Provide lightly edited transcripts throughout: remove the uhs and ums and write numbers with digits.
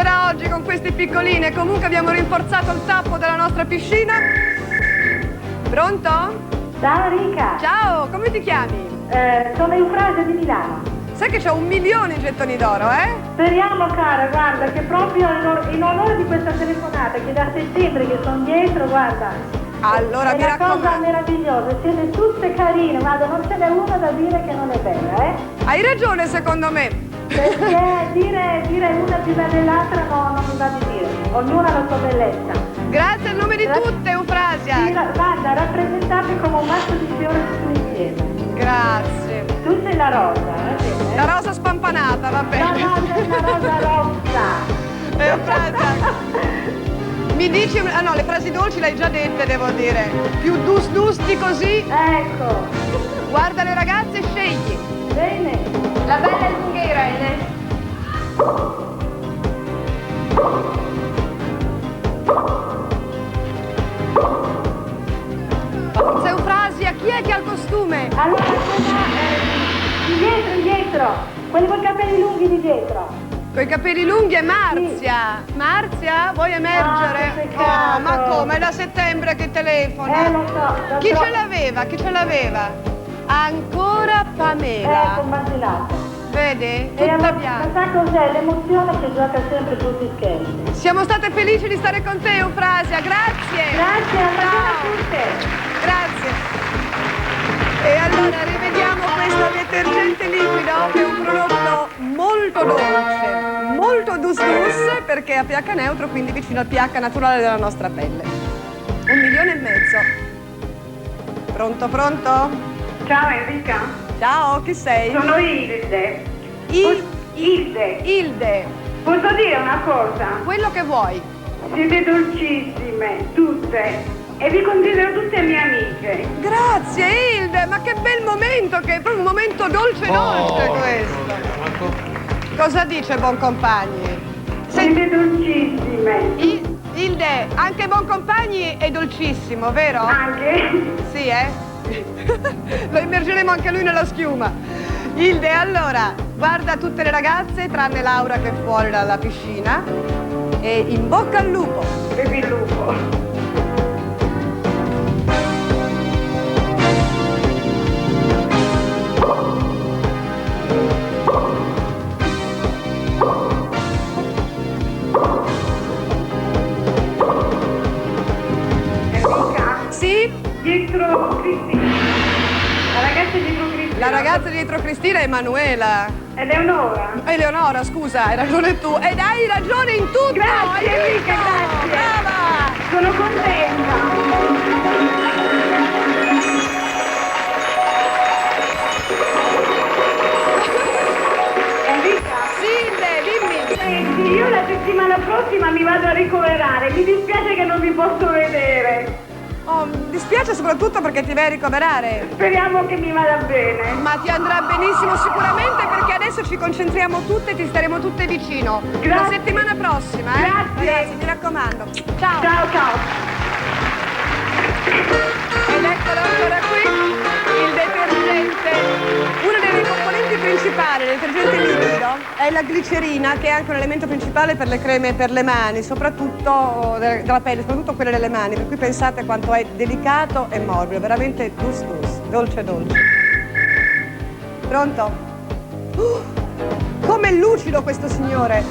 succederà oggi con questi piccolini. Comunque abbiamo rinforzato il tappo della nostra piscina. Pronto? Ciao Rica. Ciao, come ti chiami? Sono Eufrasia di Milano. Sai che c'ho 1 milione in gettoni d'oro, eh? Speriamo, cara, guarda, che proprio in onore di questa telefonata, che da settembre che sono dietro, guarda. Allora, mi è una cosa raccomando. meravigliosa, siete tutte carine, guarda, non ce n'è una da dire che non è bella, eh? Hai ragione, secondo me. Perché dire una più bella dell'altra non mi va di dire. Ognuna ha la sua bellezza. Grazie a nome di tutte, Eufrasia. Guarda, rappresentate come un mazzo di fiori tutti insieme. Grazie. Tu sei la rosa, va bene? La rosa spampanata, va bene. No, sei la rosa rossa. Eufrasia. Mi dici, ah no, le frasi dolci le hai già dette, devo dire. Più dus di così. Ecco. Guarda le ragazze e scegli. Bene. La bella e lunga Irene. Forza Eufrasia, chi è che ha il costume? Allora, dietro. Quelli con i capelli lunghi di dietro. Con i capelli lunghi è Marzia. Sì. Marzia, vuoi emergere? Peccato. Oh, ma come? È da settembre che telefona. Lo so. Chi ce l'aveva? Chi ce l'aveva? Ancora Pamela. Immaginato. Vedi? Tutta bianca. Ma sa cos'è? L'emozione che gioca sempre tutti i scherzi. Siamo state felici di stare con te, Eufrasia. Grazie. Grazie, a tutte. Grazie. E allora rivediamo questo detergente liquido, che è un prodotto molto dolce, molto dus perché è a pH neutro, quindi vicino al pH naturale della nostra pelle. 1,5 milioni. Pronto, pronto? Ciao Enrica. Ciao, chi sei? Sono Ilde. Ilde. Posso dire una cosa? Quello che vuoi. Siete dolcissime, tutte. E vi considero tutte mie amiche. Grazie Ilde, ma che bel momento, che è proprio un momento dolce questo. Cosa dice Boncompagni? Siete dolcissime. Ilde, anche Boncompagni è dolcissimo, vero? Anche? Sì, Lo immergeremo anche lui nella schiuma. Ilde, allora, guarda tutte le ragazze, tranne Laura che è fuori dalla piscina, e in bocca al lupo. Bevi il lupo. Dietro Cristina. La ragazza dietro Cristina. La ragazza dietro Cristina è Emanuela. Eleonora. Eleonora, scusa, hai ragione tu. Ed hai ragione in tutto! Grazie Enrica, grazie. Brava! Sono contenta. Enrica? Sì, dimmi. Senti, io la settimana prossima mi vado a ricoverare. Mi dispiace che non vi posso vedere. Oh, mi dispiace soprattutto perché ti vai a ricoverare. Speriamo che mi vada bene. Ma ti andrà benissimo sicuramente, perché adesso ci concentriamo tutte e ti staremo tutte vicino. Grazie. La settimana prossima, eh? Grazie. Ragazzi, mi raccomando. Ciao. Ciao. Ed eccolo ancora qui, il detergente. Uno dei componenti principali del detergente liquido è la glicerina, che è anche un elemento principale per le creme per le mani, soprattutto della pelle, soprattutto quelle delle mani, per cui pensate quanto è delicato e morbido, veramente dolce. Pronto? Com'è lucido questo signore!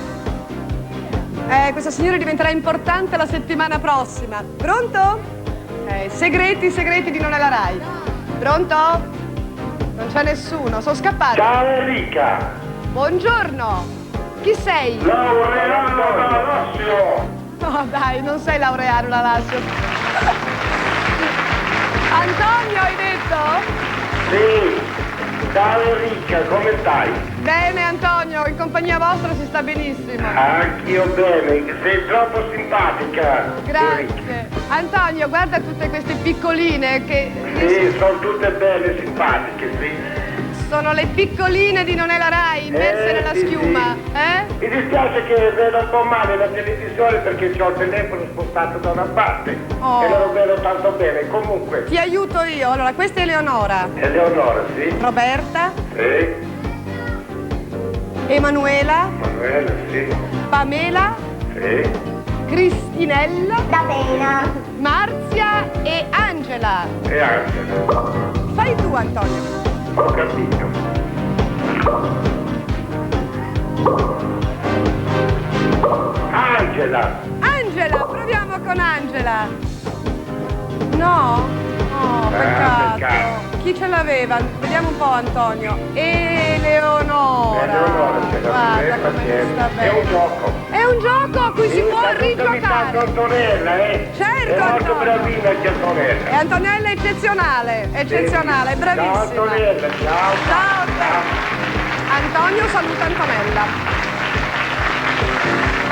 Questo signore diventerà importante la settimana prossima. Pronto? Segreti di Non è la Rai. Pronto? Non c'è nessuno, sono scappati. Ciao Enrica! Buongiorno! Chi sei? Laureano Lazio! No dai, non sei Laureano Lazio. Antonio hai detto? Sì! Ciao Enrica, come stai? Bene Antonio, in compagnia vostra si sta benissimo. Anch'io bene, sei troppo simpatica. Grazie. Enrica. Antonio, guarda tutte queste piccoline che... Sì, sono tutte belle, simpatiche, sì. Sono le piccoline di Non è la Rai, immerse nella sì, schiuma, sì. Mi dispiace che vedo un po' male la televisione perché ho il telefono spostato da una parte e non lo vedo tanto bene. Comunque. Ti aiuto io. Allora, questa è Eleonora. Eleonora, sì. Roberta. Sì. Emanuela, Manuela, sì. Pamela, Sì. Cristinella, Davina. Marzia e Angela. E Angela. Fai tu, Antonio. Ho capito. Angela. Angela, proviamo con Angela. No? Oh, peccato. peccato. Chi ce l'aveva? Vediamo un po', Antonio. Eleonora. Eleonora ce Guarda l'aveva, come pazienza. sta È bene. un gioco. È un gioco a cui si può rigiocare. Antonella, Certo, è molto Antonio. bravina anche E Antonella. Antonella è eccezionale, eccezionale, bravissima. Ciao Antonella, ciao. Ciao a te. Antonio saluta Antonella.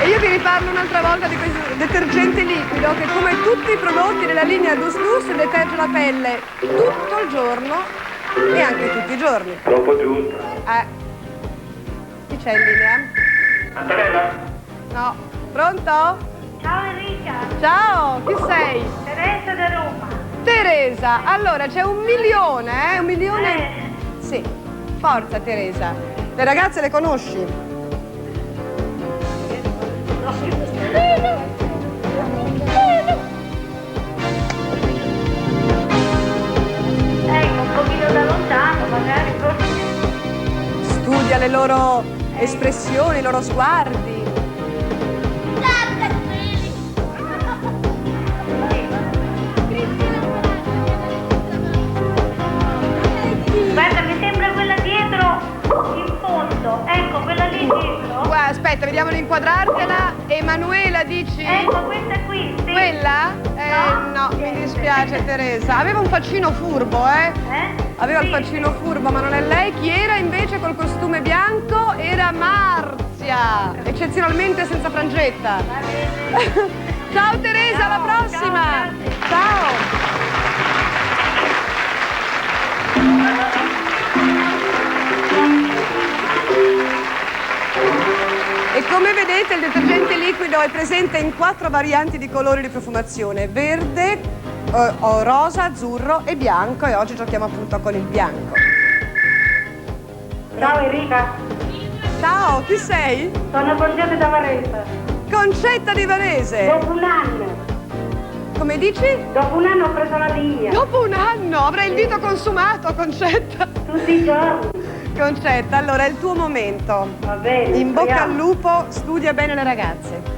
E io vi riparlo un'altra volta di questo detergente liquido che, come tutti i prodotti della linea Dus Dus, deterge la pelle tutto il giorno e anche tutti i giorni. Dopo giusto. Chi c'è in linea? Antonella? No. Pronto? Ciao Enrica, Ciao, chi sei? Teresa da Roma. Teresa. Allora, c'è 1 milione, eh? 1 milione? Sì. Forza, Teresa. Le ragazze le conosci? Ecco, un pochino da lontano, magari forse. Studia le loro espressioni, i loro sguardi. Guarda, mi sembra quella dietro in fondo. Ecco, quella lì dietro. Guarda, aspetta, vediamo di inquadrartela. Emanuela, dici? Ecco, questa qui, sì. Quella? No, mi dispiace, Teresa. Aveva un faccino furbo, eh? Aveva il faccino furbo, ma non è lei. Chi era invece col costume bianco? Era Marzia, eccezionalmente senza frangetta. Ciao Teresa, alla prossima! Ciao! E come vedete il detergente liquido è presente in 4 varianti di colori di profumazione: verde, rosa, azzurro e bianco, e oggi giochiamo appunto con il bianco. Ciao Enrica, Ciao, chi sei? sono Concetta da Varese. Concetta di Varese. Dopo un anno. Come dici? Dopo un anno ho preso la linea. Dopo un anno avrai il dito consumato, Concetta. Tutti i giorni. Concetta, allora è il tuo momento. Va bene. In bocca al speriamo. lupo, studia bene le ragazze.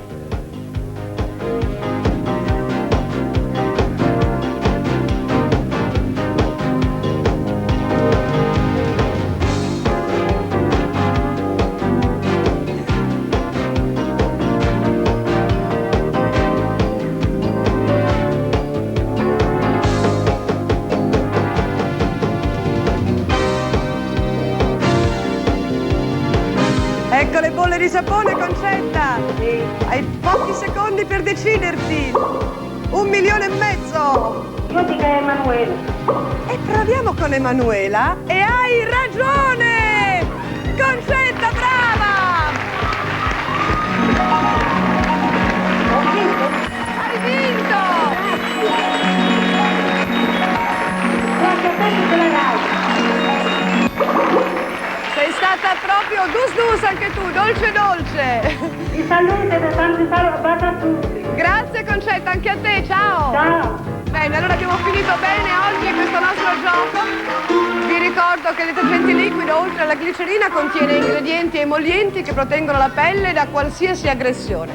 Ecco le bolle di sapone, Concetta. Sì. Hai pochi secondi per deciderti. 1,5 milioni. Io dico Emanuele. E proviamo con Emanuela. E hai ragione! Concetta, brava! Ho vinto? Hai vinto! Grazie a te che te la dai. Sei stata proprio dus dus anche tu, dolce dolce. Ti saluto e tanti baci a tutti. Grazie Concetta, anche a te, ciao! Ciao. Bene, allora abbiamo finito bene oggi questo nostro gioco. Vi ricordo che il detergente liquido, oltre alla glicerina, contiene ingredienti emollienti che proteggono la pelle da qualsiasi aggressione.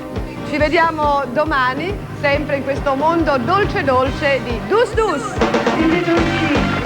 Ci vediamo domani, sempre in questo mondo dolce dolce di Dus Dus. Siete dolcissime.